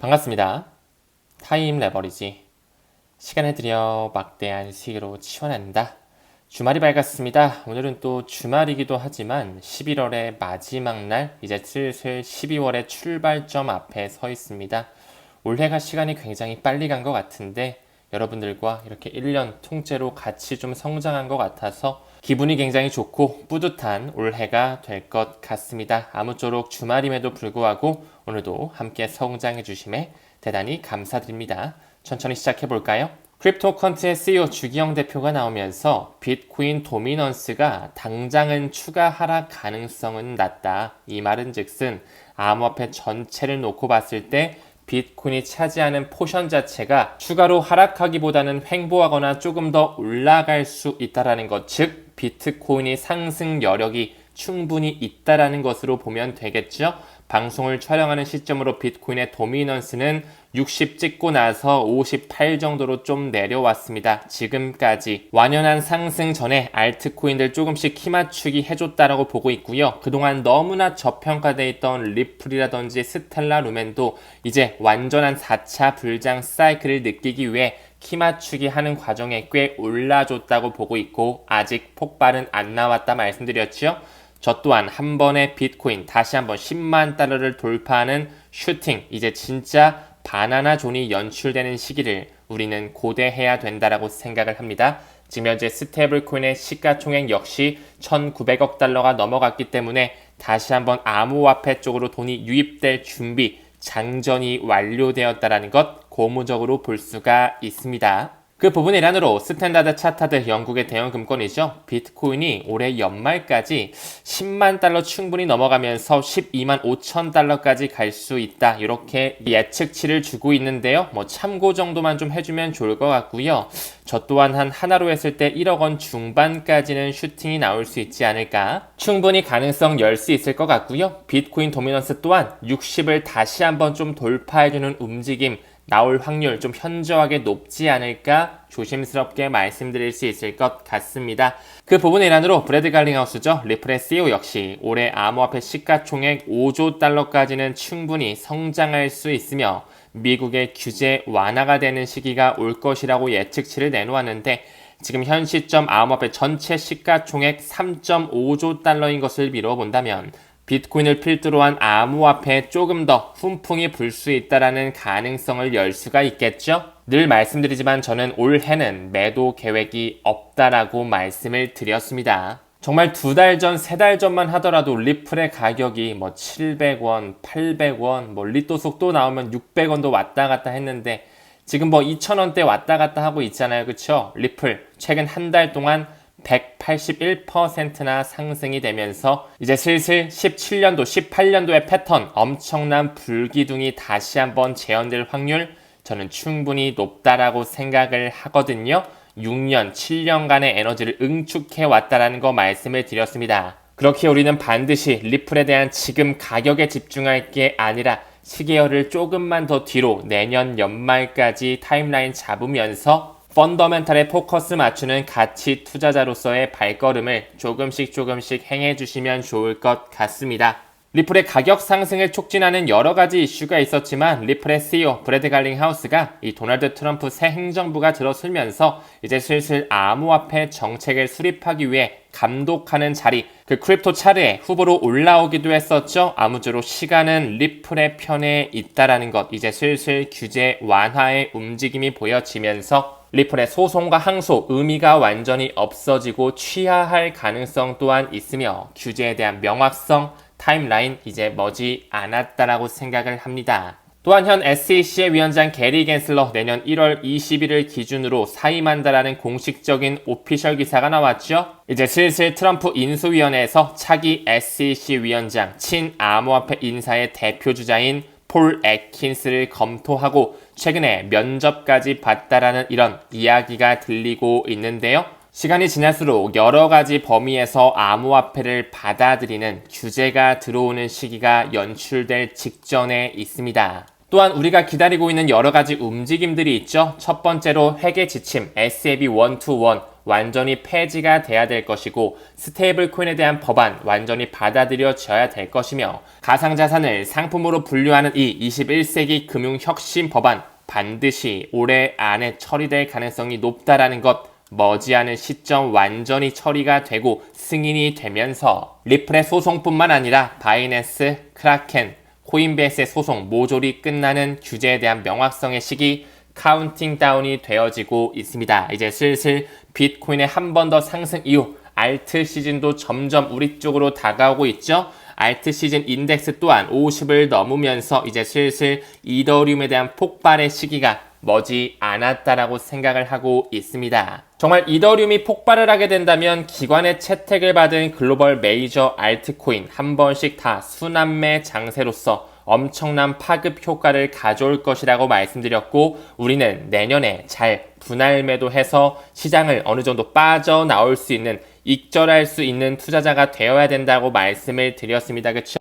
반갑습니다. 타임 레버리지. 시간을 들여 막대한 수익으로 치환한다. 주말이 밝았습니다. 오늘은 또 주말이기도 하지만 11월의 마지막 날, 이제 슬슬 12월의 출발점 앞에 서 있습니다. 올해가 시간이 굉장히 빨리 간 것 같은데 여러분들과 이렇게 1년 통째로 같이 좀 성장한 것 같아서 기분이 굉장히 좋고 뿌듯한 올해가 될 것 같습니다. 아무쪼록 주말임에도 불구하고 오늘도 함께 성장해 주심에 대단히 감사드립니다. 천천히 시작해 볼까요? 크립토컨트의 CEO 주기영 대표가 나오면서 비트코인 도미넌스가 당장은 추가 하락 가능성은 낮다. 이 말은 즉슨 암호화폐 전체를 놓고 봤을 때 비트코인이 차지하는 포션 자체가 추가로 하락하기보다는 횡보하거나 조금 더 올라갈 수 있다는 것, 즉 비트코인이 상승 여력이 충분히 있다라는 것으로 보면 되겠죠. 방송을 촬영하는 시점으로 비트코인의 도미넌스는 60 찍고 나서 58 정도로 좀 내려왔습니다. 지금까지 완연한 상승 전에 알트코인들 조금씩 키맞추기 해줬다라고 보고 있고요. 그동안 너무나 저평가되어 있던 리플이라든지 스텔라 루멘도 이제 완전한 4차 불장 사이클을 느끼기 위해 키맞추기 하는 과정에 꽤 올라줬다고 보고 있고 아직 폭발은 안 나왔다 말씀드렸죠. 저 또한 한 번에 비트코인 다시 한번 10만 달러를 돌파하는 슈팅, 이제 진짜 바나나 존이 연출되는 시기를 우리는 고대해야 된다라고 생각을 합니다. 지금 현재 스테이블코인의 시가총액 역시 1,900억 달러가 넘어갔기 때문에 다시 한번 암호화폐 쪽으로 돈이 유입될 준비, 장전이 완료되었다는 것 고무적으로 볼 수가 있습니다. 그 부분의 일환으로 스탠다드 차타드, 영국의 대형 금권이죠. 비트코인이 올해 연말까지 10만 달러 충분히 넘어가면서 12만 5천 달러까지 갈 수 있다. 이렇게 예측치를 주고 있는데요. 참고 정도만 좀 해주면 좋을 것 같고요. 저 또한 하나로 했을 때 1억 원 중반까지는 슈팅이 나올 수 있지 않을까. 충분히 가능성 열 수 있을 것 같고요. 비트코인 도미넌스 또한 60을 다시 한번 좀 돌파해주는 움직임 나올 확률 좀 현저하게 높지 않을까 조심스럽게 말씀드릴 수 있을 것 같습니다. 그 부분의 일환으로 브래드 갈링하우스죠. 리플의 CEO 역시 올해 암호화폐 시가총액 5조 달러까지는 충분히 성장할 수 있으며 미국의 규제 완화가 되는 시기가 올 것이라고 예측치를 내놓았는데 지금 현 시점 암호화폐 전체 시가총액 3.5조 달러인 것을 미뤄본다면 비트코인을 필두로 한 암호화폐에 조금 더 훈풍이 불 수 있다는 가능성을 열 수가 있겠죠. 늘 말씀드리지만 저는 올해는 매도 계획이 없다라고 말씀을 드렸습니다. 정말 2달 전, 3달 전만 하더라도 리플의 가격이 700원, 800원, 리또 속도 나오면 600원도 왔다 갔다 했는데 지금 2,000원대 왔다 갔다 하고 있잖아요. 그쵸? 리플 최근 한 달 동안 181%나 상승이 되면서 이제 슬슬 17년도, 18년도의 패턴, 엄청난 불기둥이 다시 한번 재현될 확률 저는 충분히 높다라고 생각을 하거든요. 6년, 7년간의 에너지를 응축해 왔다라는 거 말씀을 드렸습니다. 그렇게 우리는 반드시 리플에 대한 지금 가격에 집중할 게 아니라 시계열을 조금만 더 뒤로 내년 연말까지 타임라인 잡으면서 펀더멘탈에 포커스 맞추는 가치 투자자로서의 발걸음을 조금씩 행해주시면 좋을 것 같습니다. 리플의 가격 상승을 촉진하는 여러 가지 이슈가 있었지만 리플의 CEO 브래드 갈링하우스가 이 도널드 트럼프 새 행정부가 들어서면서 이제 슬슬 암호화폐 정책을 수립하기 위해 감독하는 자리, 그 크립토 차트에 후보로 올라오기도 했었죠. 아무쪼록 시간은 리플의 편에 있다라는 것, 이제 슬슬 규제 완화의 움직임이 보여지면서 리플의 소송과 항소 의미가 완전히 없어지고 취하할 가능성 또한 있으며 규제에 대한 명확성, 타임라인 이제 머지 않았다라고 생각을 합니다. 또한 현 SEC의 위원장 게리 갠슬러 내년 1월 20일을 기준으로 사임한다라는 공식적인 오피셜 기사가 나왔죠. 이제 슬슬 트럼프 인수위원회에서 차기 SEC 위원장 친암호화폐 인사의 대표주자인 폴 애킨스를 검토하고 최근에 면접까지 봤다라는 이런 이야기가 들리고 있는데요. 시간이 지날수록 여러 가지 범위에서 암호화폐를 받아들이는 규제가 들어오는 시기가 연출될 직전에 있습니다. 또한 우리가 기다리고 있는 여러 가지 움직임들이 있죠. 첫 번째로 회계 지침 SAB 121 완전히 폐지가 돼야 될 것이고 스테이블 코인에 대한 법안 완전히 받아들여져야 될 것이며 가상자산을 상품으로 분류하는 이 21세기 금융혁신 법안 반드시 올해 안에 처리될 가능성이 높다라는 것 머지않은 시점 완전히 처리가 되고 승인이 되면서 리플의 소송뿐만 아니라 바이낸스, 크라켄, 코인베이스의 소송 모조리 끝나는 규제에 대한 명확성의 시기 카운팅 다운이 되어지고 있습니다. 이제 슬슬 비트코인의 한 번 더 상승 이후 알트 시즌도 점점 우리 쪽으로 다가오고 있죠. 알트 시즌 인덱스 또한 50을 넘으면서 이제 슬슬 이더리움에 대한 폭발의 시기가 머지 않았다라고 생각을 하고 있습니다. 정말 이더리움이 폭발을 하게 된다면 기관의 채택을 받은 글로벌 메이저 알트코인 한 번씩 다 순환매 장세로서 엄청난 파급 효과를 가져올 것이라고 말씀드렸고 우리는 내년에 잘 분할 매도해서 시장을 어느 정도 빠져나올 수 있는 익절할 수 있는 투자자가 되어야 된다고 말씀을 드렸습니다. 그쵸?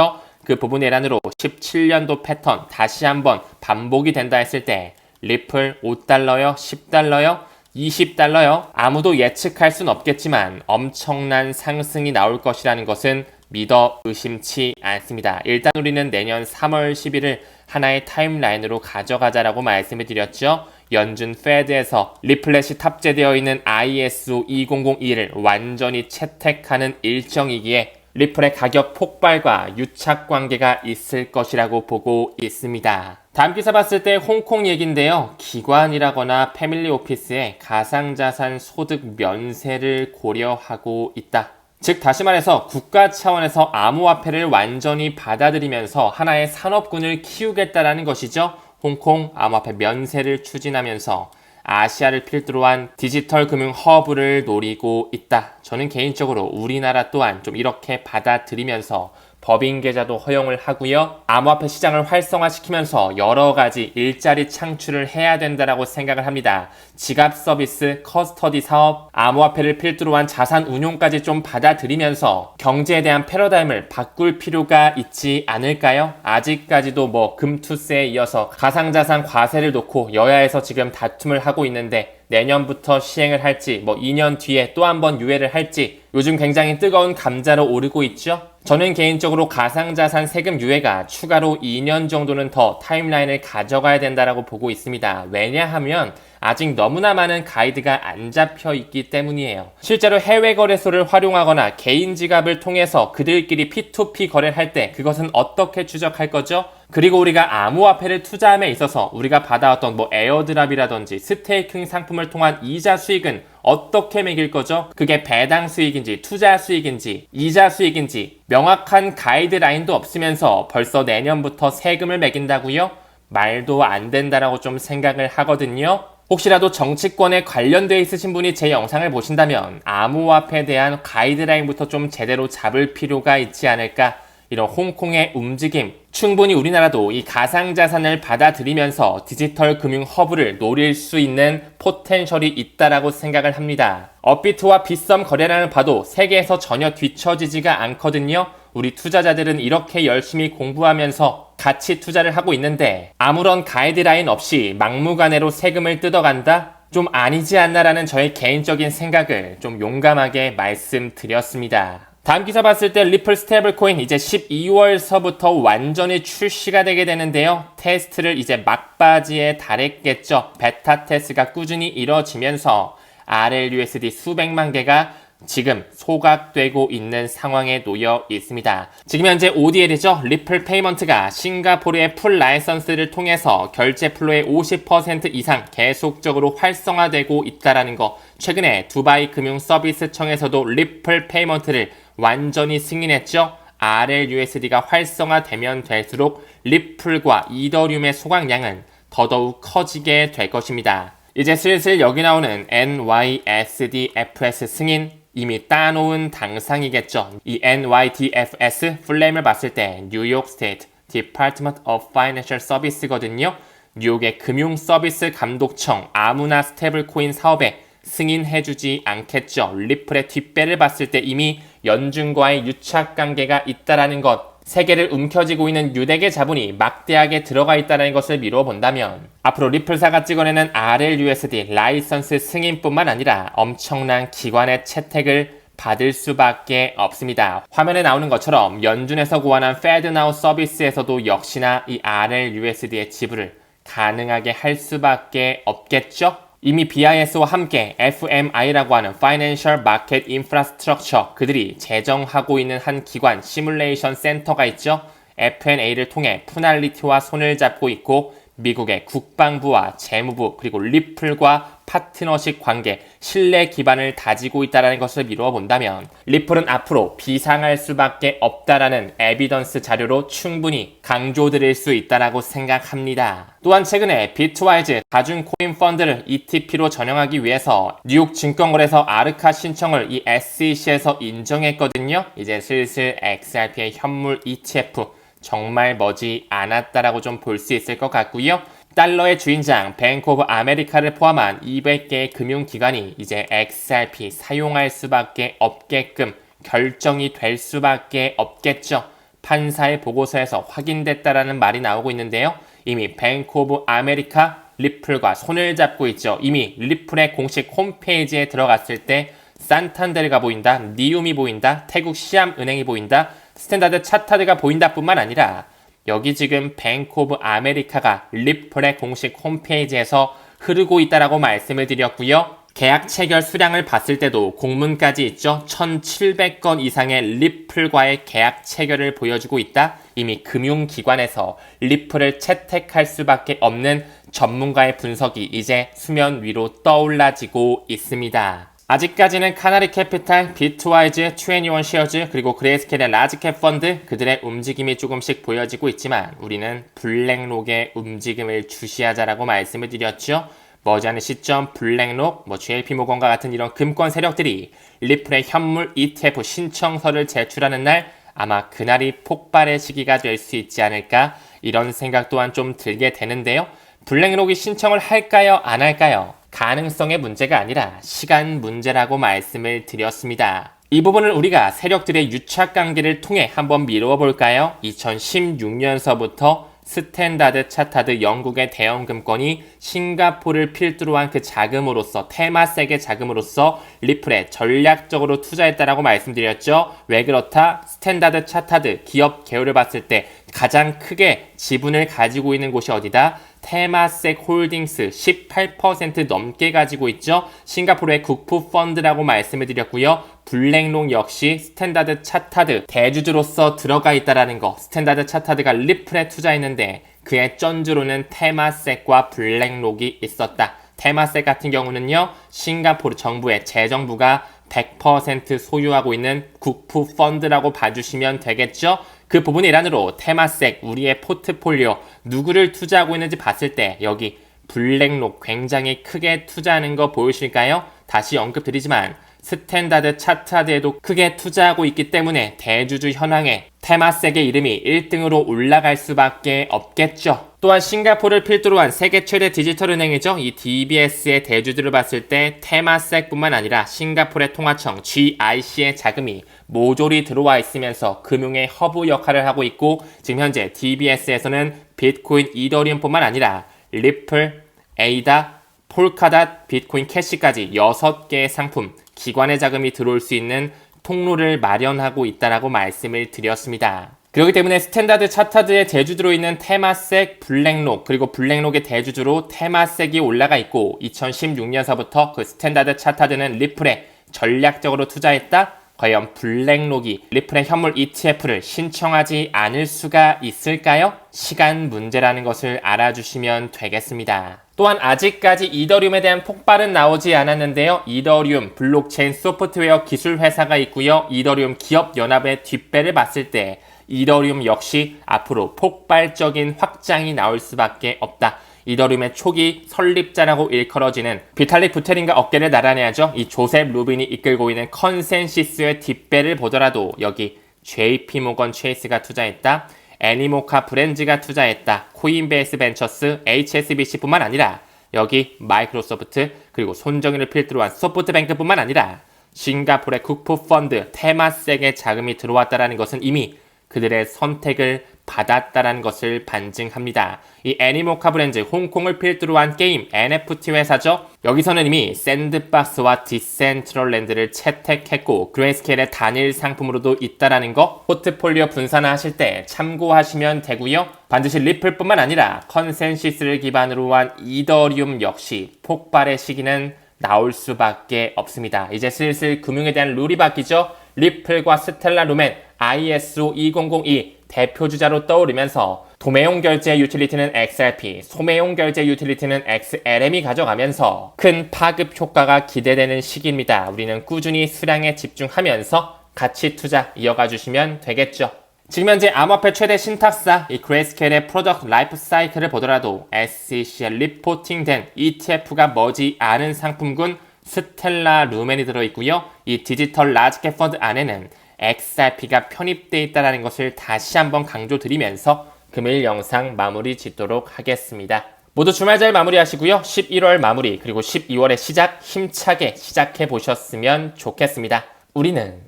그 부분의 일환으로 17년도 패턴 다시 한번 반복이 된다 했을 때 리플 5달러요? 10달러요? 20달러요? 아무도 예측할 순 없겠지만 엄청난 상승이 나올 것이라는 것은 믿어 의심치 않습니다. 일단 우리는 내년 3월 10일을 하나의 타임라인으로 가져가자라고 말씀을 드렸죠. 연준 페드에서 리플렛이 탑재되어 있는 ISO 2002를 완전히 채택하는 일정이기에 리플의 가격 폭발과 유착 관계가 있을 것이라고 보고 있습니다. 다음 기사 봤을 때 홍콩 얘긴데요. 기관이라거나 패밀리 오피스의 가상자산 소득 면세를 고려하고 있다. 즉 다시 말해서 국가 차원에서 암호화폐를 완전히 받아들이면서 하나의 산업군을 키우겠다라는 것이죠. 홍콩 암호화폐 면세를 추진하면서 아시아를 필두로 한 디지털 금융 허브를 노리고 있다. 저는 개인적으로 우리나라 또한 좀 이렇게 받아들이면서 법인 계좌도 허용을 하고요. 암호화폐 시장을 활성화시키면서 여러 가지 일자리 창출을 해야 된다라고 생각을 합니다. 지갑 서비스, 커스터디 사업, 암호화폐를 필두로 한 자산 운용까지 좀 받아들이면서 경제에 대한 패러다임을 바꿀 필요가 있지 않을까요? 아직까지도 뭐 금투세에 이어서 가상자산 과세를 놓고 여야에서 지금 다툼을 하고 있는데 내년부터 시행을 할지 뭐 2년 뒤에 또 한 번 유예를 할지 요즘 굉장히 뜨거운 감자로 오르고 있죠. 저는 개인적으로 가상자산 세금 유예가 추가로 2년 정도는 더 타임라인을 가져가야 된다라고 보고 있습니다. 왜냐하면 아직 너무나 많은 가이드가 안 잡혀 있기 때문이에요. 실제로 해외 거래소를 활용하거나 개인 지갑을 통해서 그들끼리 P2P 거래를 할 때 그것은 어떻게 추적할 거죠? 그리고 우리가 암호화폐를 투자함에 있어서 우리가 받아왔던 뭐 에어드랍이라든지 스테이킹 상품을 통한 이자 수익은 어떻게 매길 거죠? 그게 배당 수익인지 투자 수익인지 이자 수익인지 명확한 가이드라인도 없으면서 벌써 내년부터 세금을 매긴다고요? 말도 안 된다라고 좀 생각을 하거든요. 혹시라도 정치권에 관련되어 있으신 분이 제 영상을 보신다면 암호화폐에 대한 가이드라인부터 좀 제대로 잡을 필요가 있지 않을까. 이런 홍콩의 움직임 충분히 우리나라도 이 가상자산을 받아들이면서 디지털 금융 허브를 노릴 수 있는 포텐셜이 있다라고 생각을 합니다. 업비트와 빗썸 거래량을 봐도 세계에서 전혀 뒤처지지가 않거든요. 우리 투자자들은 이렇게 열심히 공부하면서 같이 투자를 하고 있는데 아무런 가이드라인 없이 막무가내로 세금을 뜯어간다? 좀 아니지 않나라는 저의 개인적인 생각을 좀 용감하게 말씀드렸습니다. 다음 기사 봤을 때 리플 스테이블 코인 이제 12월서부터 완전히 출시가 되게 되는데요. 테스트를 이제 막바지에 달했겠죠. 베타 테스트가 꾸준히 이뤄지면서 RLUSD 수백만 개가 지금 소각되고 있는 상황에 놓여 있습니다. 지금 현재 ODL이죠. 리플 페이먼트가 싱가포르의 풀 라이선스를 통해서 결제 플로의 50% 이상 계속적으로 활성화되고 있다는 거. 최근에 두바이 금융서비스청에서도 리플 페이먼트를 완전히 승인했죠. RLUSD가 활성화되면 될수록 리플과 이더리움의 소각량은 더더욱 커지게 될 것입니다. 이제 슬슬 여기 나오는 NYSDFS 승인 이미 따놓은 당상이겠죠. 이 NYDFS 플레임을 봤을 때 뉴욕 스테이트 Department of Financial Service거든요. 뉴욕의 금융서비스 감독청 아무나 스테이블 코인 사업에 승인해주지 않겠죠. 리플의 뒷배를 봤을 때 이미 연준과의 유착관계가 있다라는 것 세계를 움켜쥐고 있는 유대계 자본이 막대하게 들어가 있다는 것을 미루어 본다면 앞으로 리플사가 찍어내는 RLUSD 라이선스 승인뿐만 아니라 엄청난 기관의 채택을 받을 수밖에 없습니다. 화면에 나오는 것처럼 연준에서 고안한 FedNow 서비스에서도 역시나 이 RLUSD의 지불을 가능하게 할 수밖에 없겠죠? 이미 BIS와 함께 FMI라고 하는 Financial Market Infrastructure 그들이 제정하고 있는 한 기관 시뮬레이션 센터가 있죠. FNA를 통해 푸날리티와 손을 잡고 있고 미국의 국방부와 재무부 그리고 리플과 파트너십 관계, 신뢰 기반을 다지고 있다는 것을 미루어 본다면 리플은 앞으로 비상할 수밖에 없다라는 에비던스 자료로 충분히 강조드릴 수 있다고 생각합니다. 또한 최근에 비트와이즈 다중 코인 펀드를 ETP로 전용하기 위해서 뉴욕 증권거래소 아르카 신청을 이 SEC에서 인정했거든요. 이제 슬슬 XRP의 현물 ETF 정말 머지 않았다라고 좀 볼 수 있을 것 같고요. 달러의 주인장 뱅크 오브 아메리카를 포함한 200개의 금융기관이 이제 XRP 사용할 수밖에 없게끔 결정이 될 수밖에 없겠죠. 판사의 보고서에서 확인됐다라는 말이 나오고 있는데요. 이미 뱅크 오브 아메리카 리플과 손을 잡고 있죠. 이미 리플의 공식 홈페이지에 들어갔을 때 산탄데르가 보인다, 니움이 보인다, 태국 시암은행이 보인다, 스탠다드 차타드가 보인다 뿐만 아니라 여기 지금 뱅크 오브 아메리카가 리플의 공식 홈페이지에서 흐르고 있다라고 말씀을 드렸고요. 계약 체결 수량을 봤을 때도 공문까지 있죠. 1700건 이상의 리플과의 계약 체결을 보여주고 있다. 이미 금융기관에서 리플을 채택할 수밖에 없는 전문가의 분석이 이제 수면 위로 떠올라지고 있습니다. 아직까지는 카나리 캐피탈, 비트와이즈, 21 쉐어즈, 그리고 그레이스케일의 라지캡 펀드 그들의 움직임이 조금씩 보여지고 있지만 우리는 블랙록의 움직임을 주시하자라고 말씀을 드렸죠. 머지않은 시점 블랙록, JP모건과 같은 이런 금권 세력들이 리플의 현물 ETF 신청서를 제출하는 날 아마 그날이 폭발의 시기가 될 수 있지 않을까 이런 생각 또한 좀 들게 되는데요. 블랙록이 신청을 할까요? 안 할까요? 가능성의 문제가 아니라 시간 문제라고 말씀을 드렸습니다. 이 부분을 우리가 세력들의 유착 관계를 통해 한번 미루어 볼까요? 2016년서부터 스탠다드 차타드 영국의 대형 금권이 싱가포르를 필두로 한 그 자금으로서 테마색의 자금으로서 리플에 전략적으로 투자했다라고 말씀드렸죠. 왜 그렇다? 스탠다드 차타드 기업 계열을 봤을 때 가장 크게 지분을 가지고 있는 곳이 어디다? 테마색 홀딩스 18% 넘게 가지고 있죠. 싱가포르의 국부 펀드라고 말씀을 드렸고요. 블랙록 역시 스탠다드 차타드 대주주로서 들어가 있다라는 거. 스탠다드 차타드가 리플에 투자했는데 그의 쩐주로는 테마색과 블랙록이 있었다. 테마색 같은 경우는요. 싱가포르 정부의 재정부가 100% 소유하고 있는 국부 펀드라고 봐주시면 되겠죠. 그 부분의 일환으로 테마색 우리의 포트폴리오 누구를 투자하고 있는지 봤을 때 여기 블랙록 굉장히 크게 투자하는 거 보이실까요? 다시 언급드리지만 스탠다드 차타드에도 크게 투자하고 있기 때문에 대주주 현황에 테마색의 이름이 1등으로 올라갈 수밖에 없겠죠. 또한 싱가포르를 필두로 한 세계 최대 디지털 은행이죠. 이 DBS의 대주주를 봤을 때 테마색뿐만 아니라 싱가포르의 통화청 GIC의 자금이 모조리 들어와 있으면서 금융의 허브 역할을 하고 있고 지금 현재 DBS에서는 비트코인, 이더리움뿐만 아니라 리플, 에이다, 폴카닷, 비트코인 캐시까지 6개의 상품, 기관의 자금이 들어올 수 있는 통로를 마련하고 있다라고 말씀을 드렸습니다. 그렇기 때문에 스탠다드 차타드의 대주주로 있는 테마색, 블랙록 그리고 블랙록의 대주주로 테마색이 올라가 있고 2016년서부터 그 스탠다드 차타드는 리플에 전략적으로 투자했다? 과연 블랙록이 리플의 현물 ETF를 신청하지 않을 수가 있을까요? 시간 문제라는 것을 알아주시면 되겠습니다. 또한 아직까지 이더리움에 대한 폭발은 나오지 않았는데요. 이더리움 블록체인 소프트웨어 기술 회사가 있고요. 이더리움 기업 연합의 뒷배를 봤을 때 이더리움 역시 앞으로 폭발적인 확장이 나올 수밖에 없다. 이더리움의 초기 설립자라고 일컬어지는 비탈릭 부테린과 어깨를 나란해야죠. 이 조셉 루빈이 이끌고 있는 컨센시스의 뒷배를 보더라도 여기 JP모건 체이스가 투자했다. 애니모카 브랜즈가 투자했다. 코인베이스 벤처스, HSBC뿐만 아니라 여기 마이크로소프트 그리고 손정희를 필두로 한 소프트뱅크뿐만 아니라 싱가포르의 국부 펀드 테마색의 자금이 들어왔다는 것은 이미 그들의 선택을 받았다라는 것을 반증합니다. 이 애니모카 브랜드 홍콩을 필두로 한 게임 NFT 회사죠. 여기서는 이미 샌드박스와 디센트럴랜드를 채택했고 그레이스케일의 단일 상품으로도 있다라는 거 포트폴리오 분산하실 때 참고하시면 되고요. 반드시 리플뿐만 아니라 컨센시스를 기반으로 한 이더리움 역시 폭발의 시기는 나올 수밖에 없습니다. 이제 슬슬 금융에 대한 룰이 바뀌죠. 리플과 스텔라 루멘 ISO 2002 대표주자로 떠오르면서 도매용 결제 유틸리티는 XRP, 소매용 결제 유틸리티는 XLM이 가져가면서 큰 파급 효과가 기대되는 시기입니다. 우리는 꾸준히 수량에 집중하면서 가치 투자 이어가 주시면 되겠죠. 지금 현재 암호화폐 최대 신탁사 이 그레이스케일의 프로덕트 라이프 사이클을 보더라도 SEC에 리포팅된 ETF가 머지 않은 상품군 스텔라 루멘이 들어있고요. 이 디지털 라지캡 펀드 안에는 XRP가 편입되어 있다는 것을 다시 한번 강조드리면서 금일 영상 마무리 짓도록 하겠습니다. 모두 주말 잘 마무리하시고요. 11월 마무리 그리고 12월의 시작 힘차게 시작해 보셨으면 좋겠습니다. 우리는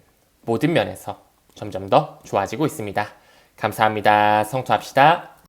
모든 면에서 점점 더 좋아지고 있습니다. 감사합니다. 성투합시다.